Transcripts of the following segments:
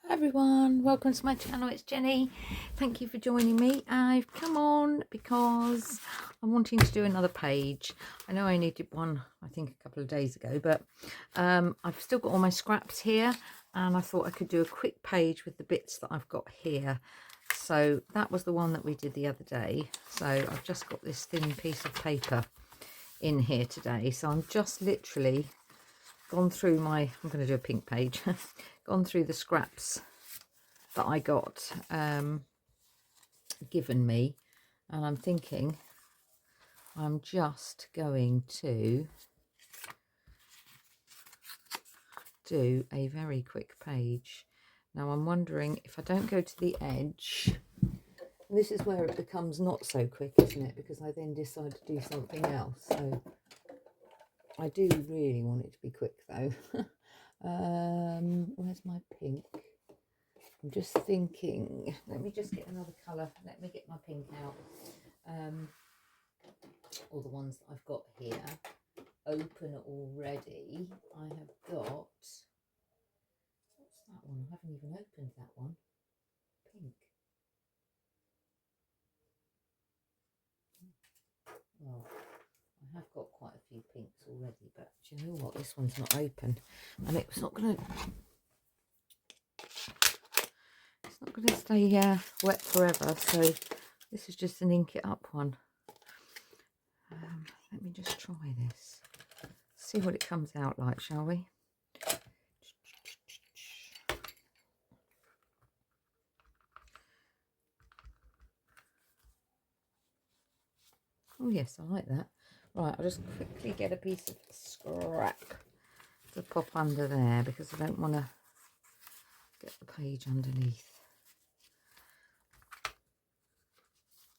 Hi everyone, welcome to my channel. It's Jenny. Thank you for joining me. I've come on because I'm wanting to do another page. I know I only did one I think a couple of days ago, but I've still got all my scraps here and I thought I could do a quick page with the bits that I've got here. So that was the one that we did the other day. So I've just got this thin piece of paper in here today, so I'm just literally gone through my, I'm going to do a pink page, gone through the scraps that I got given me, and I'm thinking I'm just going to do a very quick page. Now I'm wondering if I don't go to the edge, this is where it becomes not so quick, isn't it? Because I then decide to do something else. So I do really want it to be quick though. Where's my pink? I'm just thinking, let me just get another colour. Let me get my pink out. All the ones that I've got here open already. I have got, what's that one? I haven't even opened that one. Pink. Well, I have got quite a few pinks already, but do you know what? This one's not open, and it's not going to stay wet forever. So this is just an ink it up one. Let me just try this. See what it comes out like, shall we? Oh yes, I like that. Right, I'll just quickly get a piece of scrap to pop under there because I don't want to get the page underneath.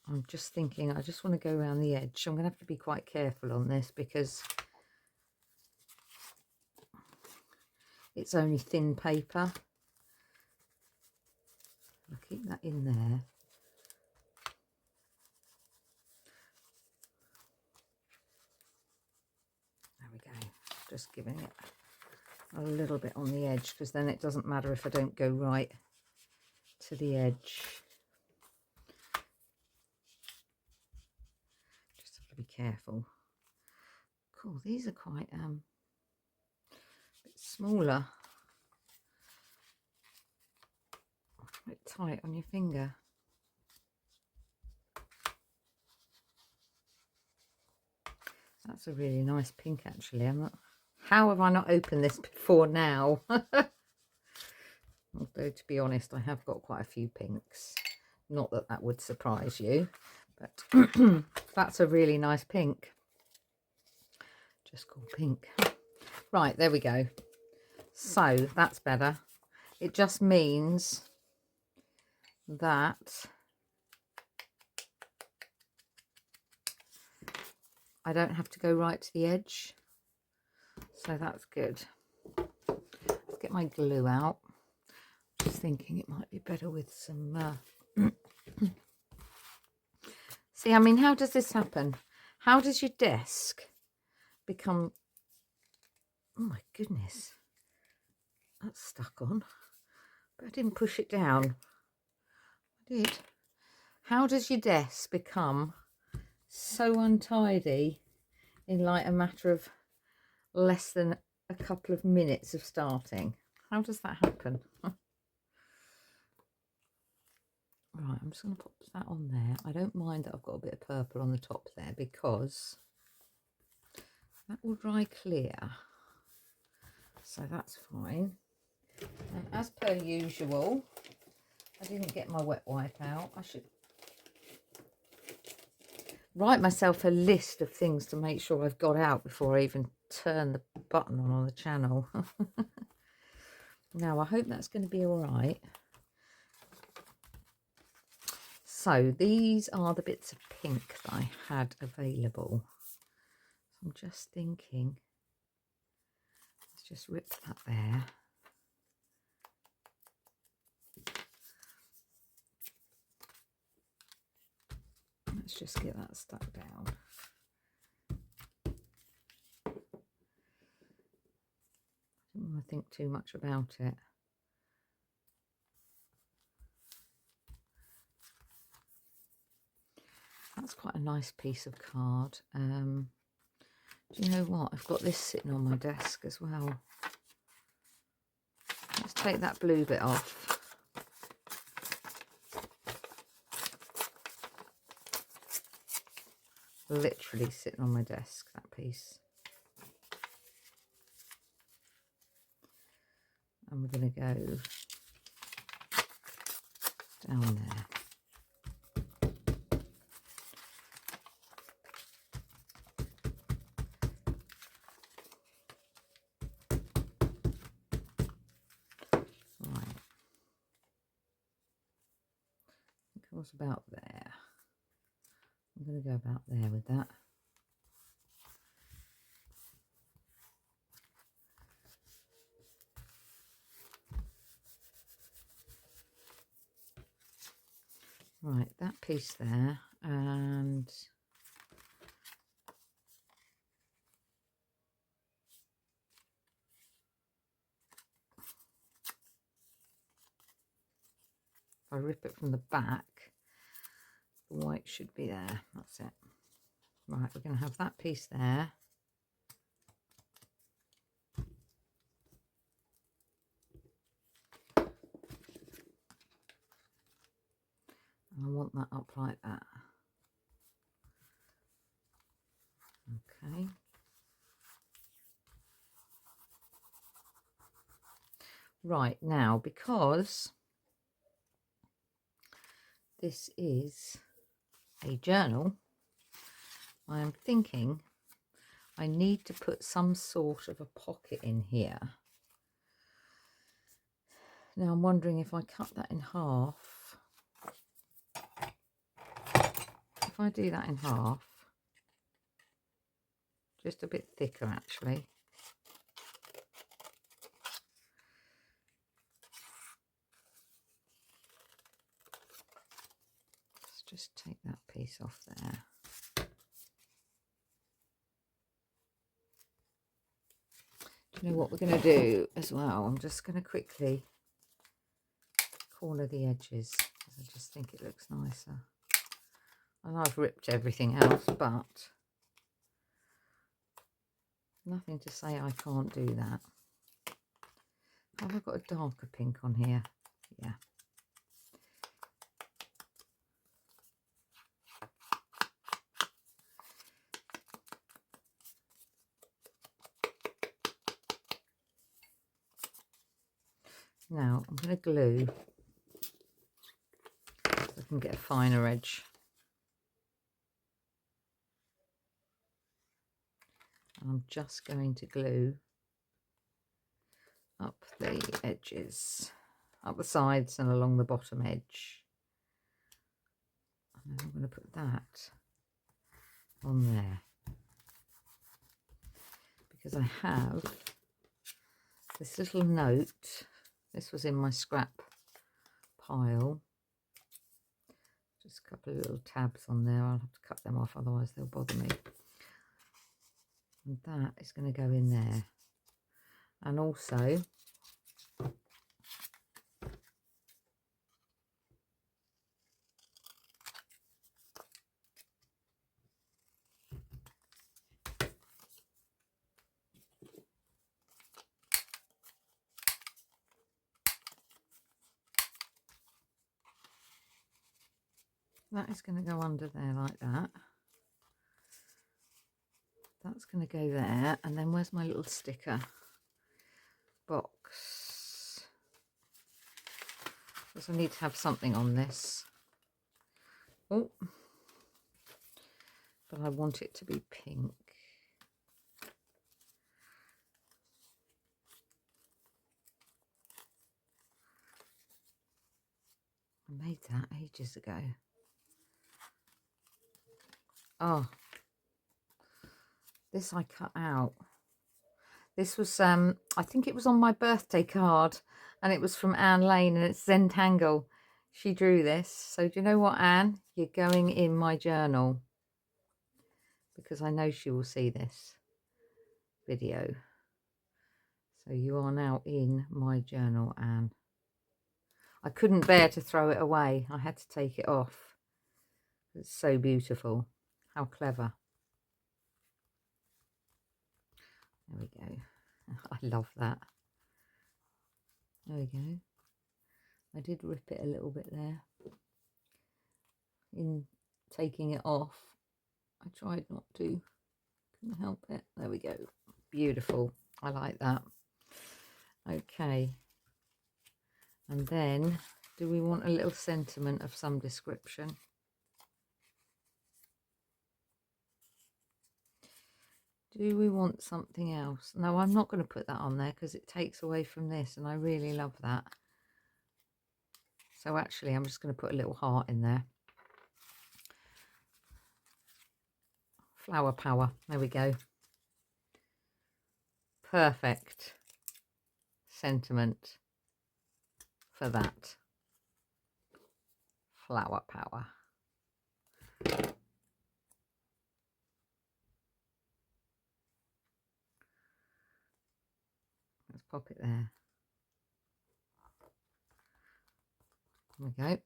I'm just thinking, I just want to go around the edge. I'm going to have to be quite careful on this because it's only thin paper. I'll keep that in there. There we go. Just giving it a little bit on the edge because then it doesn't matter if I don't go right to the edge. Just have to be careful. Cool, these are quite a bit smaller. A bit tight on your finger. That's a really nice pink actually. How have I not opened this before now? Although to be honest, I have got quite a few pinks. Not that that would surprise you, but that's a really nice pink. Just called pink. Right, there we go. So that's better. It just means that I don't have to go right to the edge. So that's good. Let's get my glue out. Just thinking it might be better with some see, I mean, how does this happen? How does your desk become, oh my goodness, that's stuck on, but I didn't push it down. I did. How does your desk become so untidy in like a matter of less than a couple of minutes of starting? How does that happen? Right, I'm just going to pop that on there. I don't mind that I've got a bit of purple on the top there because that will dry clear. So that's fine. And as per usual, I didn't get my wet wipe out. I should write myself a list of things to make sure I've got out before I even turn the button on the channel. Now, I hope that's going to be all right. So these are the bits of pink that I had available. I'm just thinking, let's just rip that there. Let's just get that stuck down. I don't want to think too much about it. That's quite a nice piece of card. Do you know what? I've got this sitting on my desk as well. Let's take that blue bit off. Literally sitting on my desk, that piece. And we're going to go down there. Right. I think I was about there. I'm going to go about there with that. Right, that piece there, and if I rip it from the back, the white should be there. That's it. Right, we're going to have that piece there. And I want that up like that. Okay. Right, now, because this is a journal, I am thinking I need to put some sort of a pocket in here. Now I'm wondering if I cut that in half. If I do that in half, just a bit thicker actually. Let's just take that piece off there. Do you know what we're going to do as well? I'm just going to quickly corner the edges because I just think it looks nicer. I know I've ripped everything else, but nothing to say I can't do that. Have I got a darker pink on here? Yeah. Now I'm going to glue so I can get a finer edge. I'm just going to glue up the edges, up the sides and along the bottom edge. And then I'm going to put that on there because I have this little note. This was in my scrap pile. Just a couple of little tabs on there. I'll have to cut them off, otherwise they'll bother me. And that is going to go in there. And also that is going to go under there like that. That's going to go there. And then where's my little sticker box? Because I need to have something on this. Oh, but I want it to be pink. I made that ages ago. Oh, this I cut out. This was, I think it was on my birthday card, and it was from Anne Lane, and it's Zentangle. She drew this. So do you know what, Anne? You're going in my journal, because I know she will see this video. So you are now in my journal, Anne. I couldn't bear to throw it away. I had to take it off It's so beautiful. How clever. There we go. I love that. There we go. I did rip it a little bit there. In taking it off, I tried not to. Couldn't help it. There we go. Beautiful. I like that. Okay. And then, do we want a little sentiment of some description? Do we want something else? No, I'm not going to put that on there because it takes away from this, and I really love that. So actually, I'm just going to put a little heart in there. Flower power. There we go. Perfect sentiment for that. Flower power. Let's pop it there. There we go.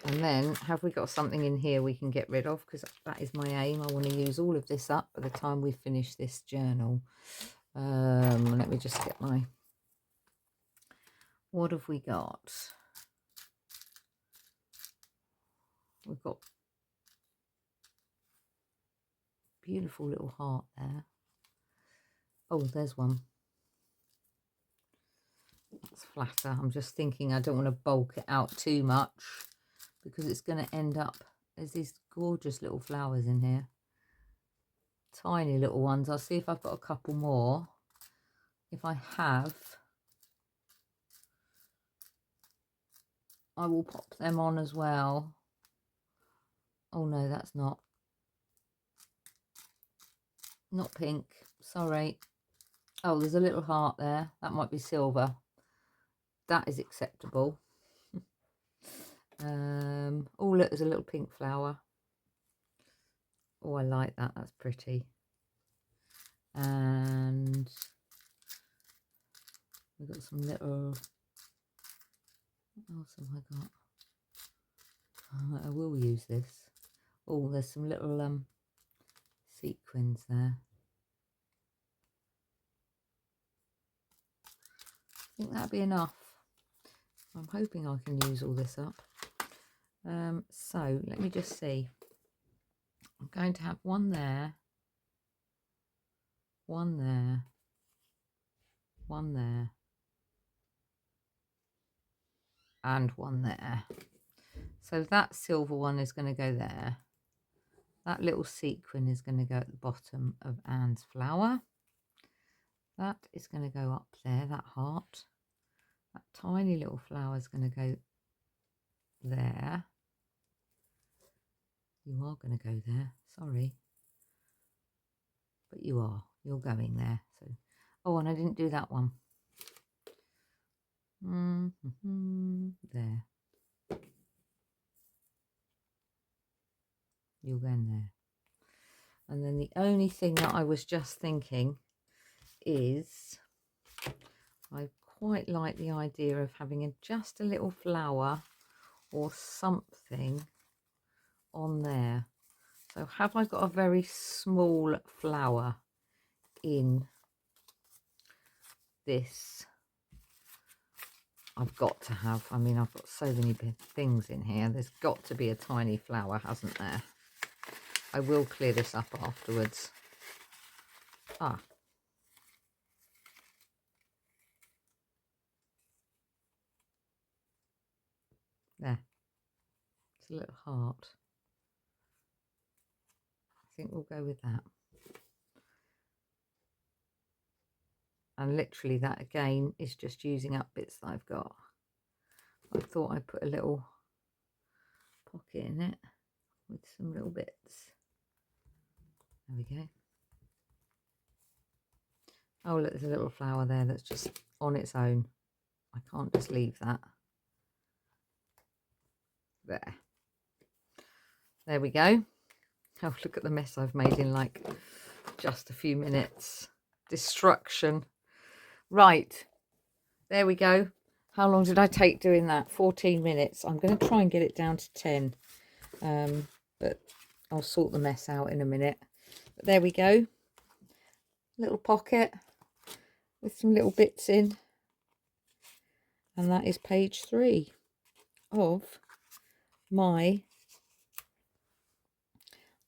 And then, have we got something in here we can get rid of? Because that is my aim. I want to use all of this up by the time we finish this journal. Let me just get my... What have we got? We've got beautiful little heart there. Oh, there's one. That's flatter. I'm just thinking I don't want to bulk it out too much because it's going to end up... There's these gorgeous little flowers in here. Tiny little ones. I'll see if I've got a couple more. If I have, I will pop them on as well. Oh no, that's not pink. Sorry. Oh, there's a little heart there. That might be silver. That is acceptable. Oh, look, there's a little pink flower. Oh, I like that. That's pretty. And we've got some little... What else have I got? I will use this. Oh, there's some little sequins there. I think that'd be enough. I'm hoping I can use all this up. So let me just see. I'm going to have one there, one there, one there, and one there. So that silver one is going to go there. That little sequin is going to go at the bottom of Anne's flower. That is going to go up there, that heart. That tiny little flower is going to go there. You are going to go there, sorry. But you are, you're going there. So, oh, and I didn't do that one. There. You're going there. And then the only thing that I was just thinking is I quite like the idea of having just a little flower or something on there. So have I got a very small flower in this? I've got to have. I mean, I've got so many things in here. There's got to be a tiny flower, hasn't there? I will clear this up afterwards. Ah. There. It's a little heart. I think we'll go with that. And literally that again is just using up bits that I've got. I thought I'd put a little pocket in it with some little bits. There we go. Oh, look, there's a little flower there that's just on its own. I can't just leave that. There. There we go. Oh, look at the mess I've made in like just a few minutes. Destruction. Right. There we go. How long did I take doing that? 14 minutes. I'm going to try and get it down to 10. but I'll sort the mess out in a minute. But there we go. Little pocket with some little bits in. And that is page 3 of my,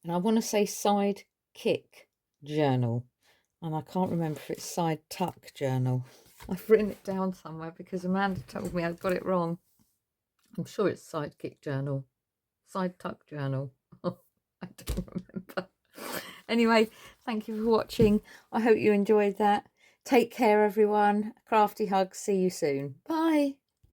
and I want to say Sidekick journal. And I can't remember if it's Sidetuck journal. I've written it down somewhere because Amanda told me I'd got it wrong. I'm sure it's Sidekick journal. Sidetuck journal. I don't remember. Anyway, thank you for watching. I hope you enjoyed that. Take care, everyone. Crafty hugs. See you soon. Bye.